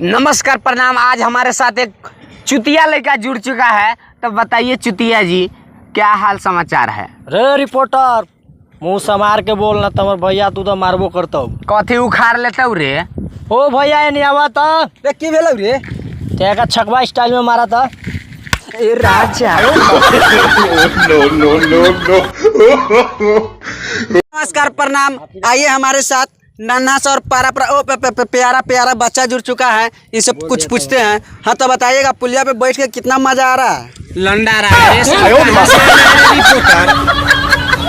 नमस्कार प्रणाम। आज हमारे साथ एक चुतिया लड़का जुड़ चुका है, तो बताइए चुतिया जी क्या हाल समाचार है। रे रिपोर्टर, मुँह संभार के बोलना तमर भैया, तू तो मारबो करतो। कथी उखाड़ लेता रे। ओ भैया ये नहीं आवा था रे की भेल रे। ते का छकवा स्टाइल में मारा था। ए राजा नमस्कार प्रणाम। आइए हमारे साथ नन्हा सा और प्यारा प्यारा बच्चा जुड़ चुका है, इनसे कुछ पूछते हैं। हाँ तो बताइएगा, पुलिया पे बैठ के कितना मजा आ रहा है। लंडा रहा है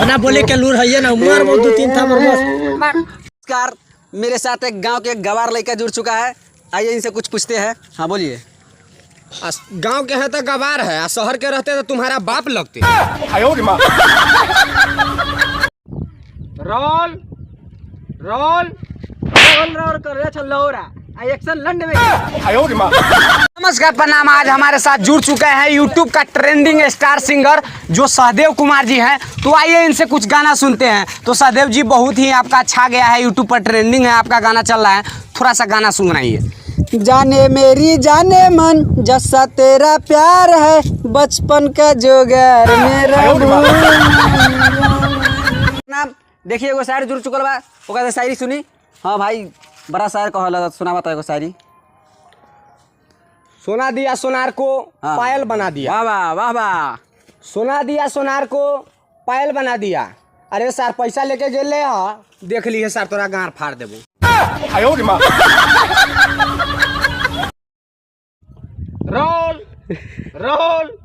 ना बोले के लूर है ना, मार बोल 2-3 था नमस्कार, मेरे साथ एक गांव के एक गवार लड़का जुड़ चुका है। आइए इनसे कुछ पूछते हैं। हाँ बोलिए। गांव के है तो गवार है, शहर के रहते तो तुम्हारा बाप लगते। रोल रोल रोल कर रहे लौरा एक्शन लंड में। नमस्कार प्रणाम। आज हमारे साथ जुड़ चुके हैं यूट्यूब का ट्रेंडिंग स्टार सिंगर जो सहदेव कुमार जी हैं। तो आइए इनसे कुछ गाना सुनते हैं। तो सहदेव जी, बहुत ही आपका अच्छा गया है, यूट्यूब पर ट्रेंडिंग है, आपका गाना चल रहा है, थोड़ा सा गाना सुनाइए। जाने मेरी जाने मन जैसा तेरा प्यार है, बचपन का जोगार मेरा नाम। देखिए एगो शायर जुड़ चुकल बा, ओकरा से शायरी सुनी। हाँ भाई, बड़ा शायर कहला, सुना बता एगो शायरी। सोना दिया सोनार को हाँ। पायल बना दिया। वाह वाह वाह वाह। सोना दिया सोनार को पायल बना दिया। अरे सर पैसा लेके जेल ले आ, देख ली है सर तोरा गांड फाड़ देबो। Role role